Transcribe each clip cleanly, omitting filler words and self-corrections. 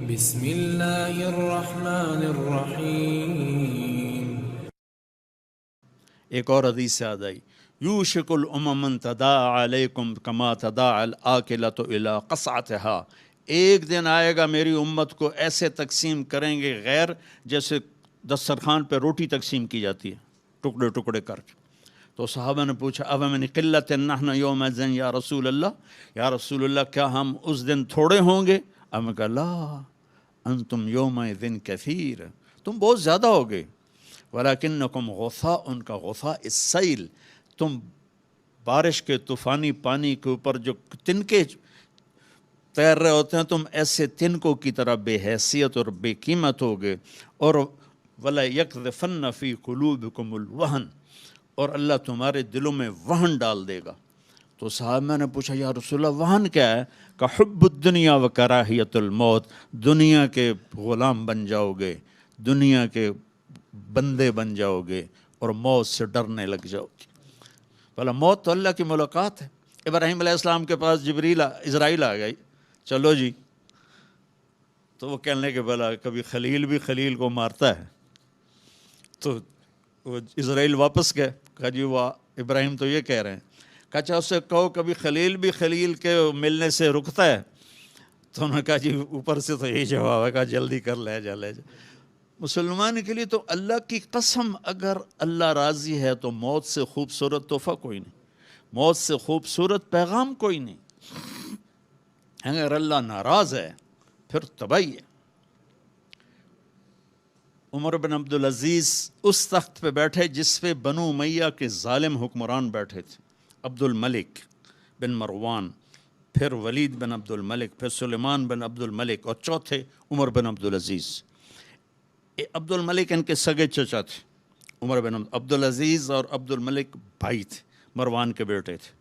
بسم اللہ الرحمن الرحیم۔ ایک اور حدیث سے یاد آئی، یوشک الامم ان تداعی علیکم کما تداعی الاکلۃ الی قصعتها، ایک دن آئے گا میری امت کو ایسے تقسیم کریں گے غیر جیسے دسترخوان پہ روٹی تقسیم کی جاتی ہے ٹکڑے ٹکڑے کر کے۔ تو صحابہ نے پوچھا اب من قلت نحن یومئذ یا رسول اللہ، یا رسول اللہ کیا ہم اس دن تھوڑے ہوں گے؟ اب میں کہا لا انتم یومئذ کثیر، تم بہت زیادہ ہوگے، ولیکنکم غثاء، ان کا غثاء السیل، تم بارش کے طوفانی پانی کے اوپر جو تنکے تیر رہے ہوتے ہیں، تم ایسے تنکوں کی طرح بے حیثیت اور بے قیمت ہوگے، اور وَلَا يَقْذِفَنَّ فِي قُلُوبِكُمُ الْوَهْنَ، اور اللہ تمہارے دلوں میں وہن ڈال دے گا۔ تو صحابہ نے پوچھا یا رسول اللہ وہن کیا ہے؟ کہ حب الدنیا و کراہیت الموت، دنیا کے غلام بن جاؤ گے، دنیا کے بندے بن جاؤ گے، اور موت سے ڈرنے لگ جاؤ گے۔ بھلا موت تو اللہ کی ملاقات ہے۔ ابراہیم علیہ السلام کے پاس اسرائیل آ گئی، چلو جی، تو وہ کہنے لگے بھلا کبھی خلیل بھی خلیل کو مارتا ہے؟ تو وہ اسرائیل واپس گئے، کہا جی وہ ابراہیم تو یہ کہہ رہے ہیں، کہا اچھا اس سے کہو کبھی خلیل بھی خلیل کے ملنے سے رکتا ہے؟ تو انہوں نے کہا جی اوپر سے تو یہی جواب ہے، کہا جلدی کر لے جا لے جا۔ مسلمان کے لیے تو اللہ کی قسم اگر اللہ راضی ہے تو موت سے خوبصورت تحفہ کوئی نہیں، موت سے خوبصورت پیغام کوئی نہیں۔ اگر اللہ ناراض ہے پھر تباہی ہے۔ عمر بن عبدالعزیز اس تخت پہ بیٹھے جس پہ بنو امیہ کے ظالم حکمران بیٹھے تھے، عبد الملک بن مروان، پھر ولید بن عبد الملک، پھر سلیمان بن عبد الملک، اور چوتھے عمر بن عبدالعزیز۔ عبد الملک ان کے سگے چچا تھے، عمر بن عبدالعزیز اور عبد الملک بھائی تھے، مروان کے بیٹے تھے۔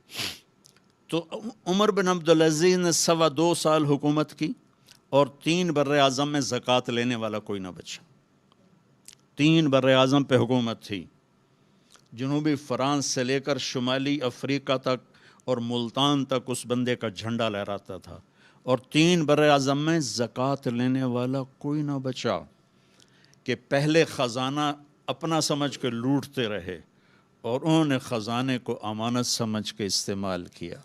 تو عمر بن عبدالعزیز نے 2.25 سال حکومت کی، اور 3 بر اعظم میں زکوٰۃ لینے والا کوئی نہ بچا۔ 3 بر اعظم پہ حکومت تھی، جنوبی فرانس سے لے کر شمالی افریقہ تک اور ملتان تک اس بندے کا جھنڈا لہراتا تھا، اور 3 بر اعظم میں زکوٰۃ لینے والا کوئی نہ بچا، کہ پہلے خزانہ اپنا سمجھ کے لوٹتے رہے اور انہوں نے خزانے کو امانت سمجھ کے استعمال کیا۔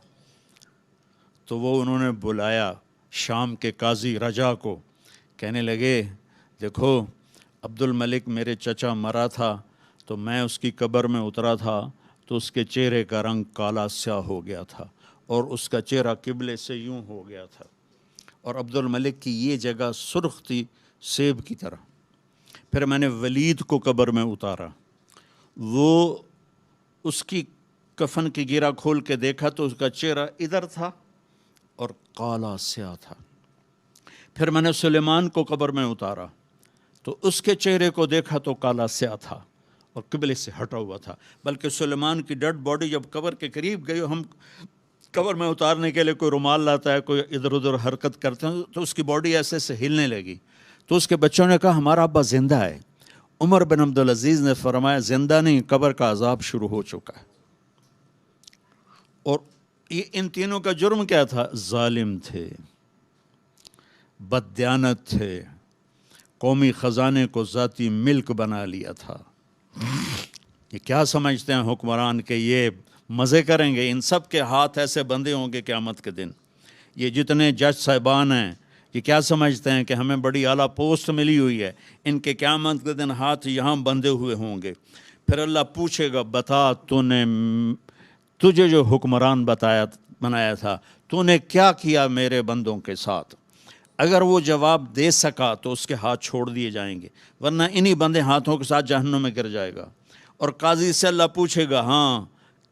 تو وہ انہوں نے بلایا شام کے قاضی رجا کو، کہنے لگے دیکھو عبد الملک میرے چچا مرا تھا تو میں اس کی قبر میں اترا تھا تو اس کے چہرے کا رنگ کالا سیاہ ہو گیا تھا، اور اس کا چہرہ قبلے سے یوں ہو گیا تھا، اور عبد الملک کی یہ جگہ سرخ تھی سیب کی طرح۔ پھر میں نے ولید کو قبر میں اتارا، وہ اس کی کفن کی گیرا کھول کے دیکھا تو اس کا چہرہ ادھر تھا اور کالا سیاہ تھا۔ پھر میں نے سلیمان کو قبر میں اتارا تو اس کے چہرے کو دیکھا تو کالا سیاہ تھا اور قبلے سے ہٹا ہوا تھا، بلکہ سلیمان کی ڈیڈ باڈی جب قبر کے قریب گئی، ہم قبر میں اتارنے کے لیے کوئی رومال لاتا ہے، کوئی ادھر ادھر حرکت کرتے ہیں تو اس کی باڈی ایسے سے ہلنے لگی، تو اس کے بچوں نے کہا ہمارا ابا زندہ ہے۔ عمر بن عبدالعزیز نے فرمایا زندہ نہیں، قبر کا عذاب شروع ہو چکا ہے۔ اور ان تینوں کا جرم کیا تھا؟ ظالم تھے، بددیانت تھے، قومی خزانے کو ذاتی ملک بنا لیا تھا۔ یہ کیا سمجھتے ہیں حکمران کہ یہ مزے کریں گے؟ ان سب کے ہاتھ ایسے بندے ہوں گے قیامت کے دن۔ یہ جتنے جج صاحبان ہیں یہ کیا سمجھتے ہیں کہ ہمیں بڑی اعلیٰ پوسٹ ملی ہوئی ہے؟ ان کے قیامت کے دن ہاتھ یہاں بندھے ہوئے ہوں گے۔ پھر اللہ پوچھے گا بتا تجھے جو حکمران بنایا تھا تو نے کیا کیا میرے بندوں کے ساتھ؟ اگر وہ جواب دے سکا تو اس کے ہاتھ چھوڑ دیے جائیں گے، ورنہ انہی بندے ہاتھوں کے ساتھ جہنم میں گر جائے گا۔ اور قاضی سے اللہ پوچھے گا ہاں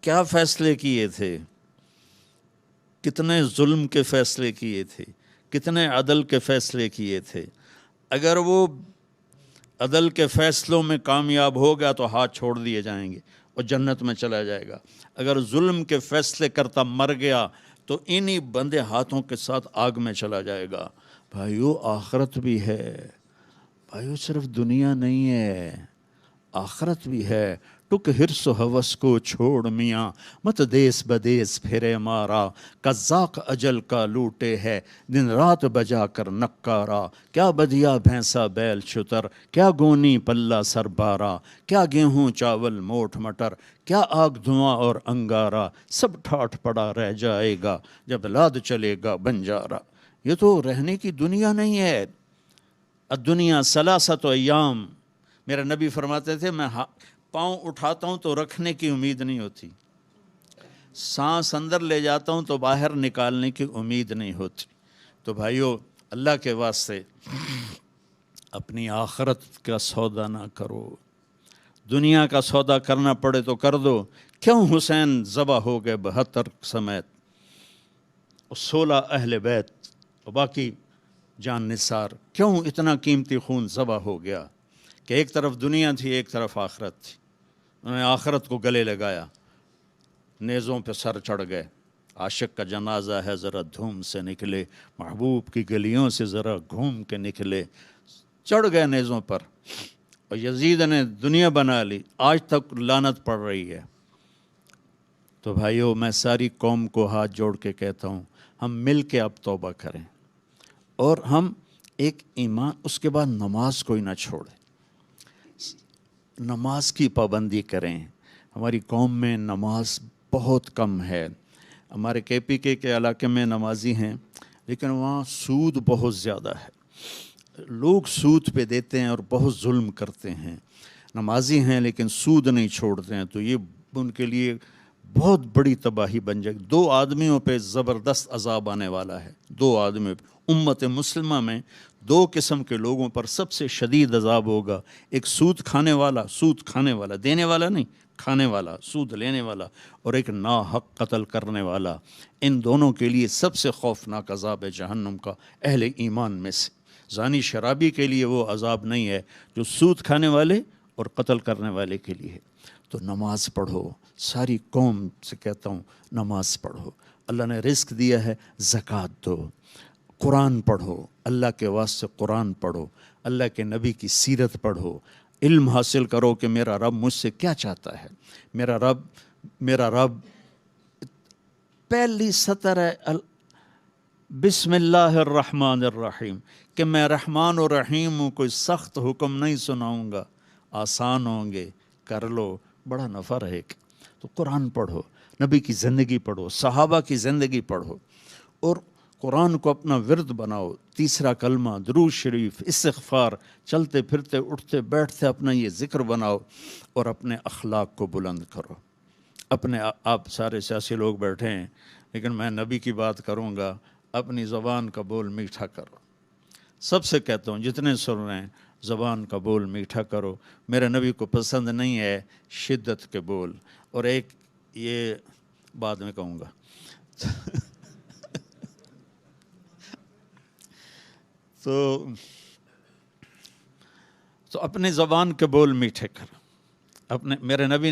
کیا فیصلے کیے تھے، کتنے ظلم کے فیصلے کیے تھے، کتنے عدل کے فیصلے کیے تھے؟ اگر وہ عدل کے فیصلوں میں کامیاب ہو گیا تو ہاتھ چھوڑ دیے جائیں گے اور جنت میں چلا جائے گا۔ اگر ظلم کے فیصلے کرتا مر گیا تو انہی بندے ہاتھوں کے ساتھ آگ میں چلا جائے گا۔ بھائیو آخرت بھی ہے، بھائیو صرف دنیا نہیں ہے، آخرت بھی ہے، ٹک ہرس و ہوس کو چھوڑ میاں، مت دیس بدیس پھرے مارا، قزاق اجل کا لوٹے ہے، دن رات بجا کر نکارا، کیا بدیا بھینسا بیل شتر، کیا گونی پلہ سر بارا، کیا گیہوں چاول موٹ مٹر، کیا آگ دھواں اور انگارا، سب ٹھاٹھ پڑا رہ جائے گا جب لاد چلے گا بنجارا۔ یہ تو رہنے کی دنیا نہیں ہے۔ الدنیا ثلاثۃ ایام، میرے نبی فرماتے تھے میں پاؤں اٹھاتا ہوں تو رکھنے کی امید نہیں ہوتی، سانس اندر لے جاتا ہوں تو باہر نکالنے کی امید نہیں ہوتی۔ تو بھائیو، اللہ کے واسطے اپنی آخرت کا سودا نہ کرو، دنیا کا سودا کرنا پڑے تو کر دو۔ کیوں حسین ذبح ہو گئے 72 سمیت، 16 اہل بیت اور باقی جان نثار، کیوں اتنا قیمتی خون ذبح ہو گیا؟ کہ ایک طرف دنیا تھی، ایک طرف آخرت تھی، انہوں نے آخرت کو گلے لگایا، نیزوں پہ سر چڑھ گئے۔ عاشق کا جنازہ ہے ذرا دھوم سے نکلے، محبوب کی گلیوں سے ذرا گھوم کے نکلے، چڑھ گئے نیزوں پر، اور یزید نے دنیا بنا لی، آج تک لعنت پڑ رہی ہے۔ تو بھائیو، میں ساری قوم کو ہاتھ جوڑ کے کہتا ہوں، ہم مل کے اب توبہ کریں، اور ہم ایک ایمان، اس کے بعد نماز کوئی نہ چھوڑے، نماز کی پابندی کریں۔ ہماری قوم میں نماز بہت کم ہے، ہمارے کے پی کے علاقے میں نمازی ہیں، لیکن وہاں سود بہت زیادہ ہے، لوگ سود پہ دیتے ہیں اور بہت ظلم کرتے ہیں۔ نمازی ہیں لیکن سود نہیں چھوڑتے ہیں، تو یہ ان کے لیے بہت بڑی تباہی بن جائے گی۔ 2 آدمیوں پہ زبردست عذاب آنے والا ہے، 2 آدمیوں پہ۔ امت مسلمہ میں 2 قسم کے لوگوں پر سب سے شدید عذاب ہوگا، ایک سود کھانے والا، دینے والا نہیں، کھانے والا، سود لینے والا، اور ایک ناحق قتل کرنے والا۔ ان دونوں کے لیے سب سے خوفناک عذاب ہے جہنم کا، اہل ایمان میں سے۔ زانی شرابی کے لیے وہ عذاب نہیں ہے جو سود کھانے والے اور قتل کرنے والے کے لیے ہے۔ تو نماز پڑھو، ساری قوم سے کہتا ہوں نماز پڑھو۔ اللہ نے رزق دیا ہے، زکوٰۃ دو، قرآن پڑھو، اللہ کے واسطے قرآن پڑھو، اللہ کے نبی کی سیرت پڑھو، علم حاصل کرو کہ میرا رب مجھ سے کیا چاہتا ہے۔ میرا رب پہلی سطر ہے بسم اللہ الرحمن الرحیم، کہ میں رحمان و رحیم ہوں، کوئی سخت حکم نہیں سناؤں گا، آسان ہوں گے، کر لو، بڑا نفع رہے گا۔ تو قرآن پڑھو، نبی کی زندگی پڑھو، صحابہ کی زندگی پڑھو، اور قرآن کو اپنا ورد بناؤ۔ تیسرا کلمہ، درود شریف، استغفار، چلتے پھرتے اٹھتے بیٹھتے اپنا یہ ذکر بناؤ، اور اپنے اخلاق کو بلند کرو۔ آپ سارے سیاسی لوگ بیٹھے ہیں، لیکن میں نبی کی بات کروں گا، اپنی زبان کا بول میٹھا کرو۔ سب سے کہتا ہوں، جتنے سن رہے ہیں، زبان کا بول میٹھا کرو۔ میرے نبی کو پسند نہیں ہے شدت کے بول، اور ایک یہ بعد میں کہوں گا۔ تو اپنے زبان کے بول میٹھے کر۔ میرے نبی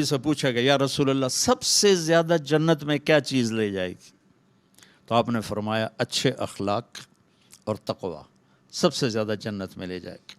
سے پوچھا گیا، یا رسول اللہ، سب سے زیادہ جنت میں کیا چیز لے جائے گی؟ تو آپ نے فرمایا، اچھے اخلاق اور تقوی سب سے زیادہ جنت میں لے جائے گی۔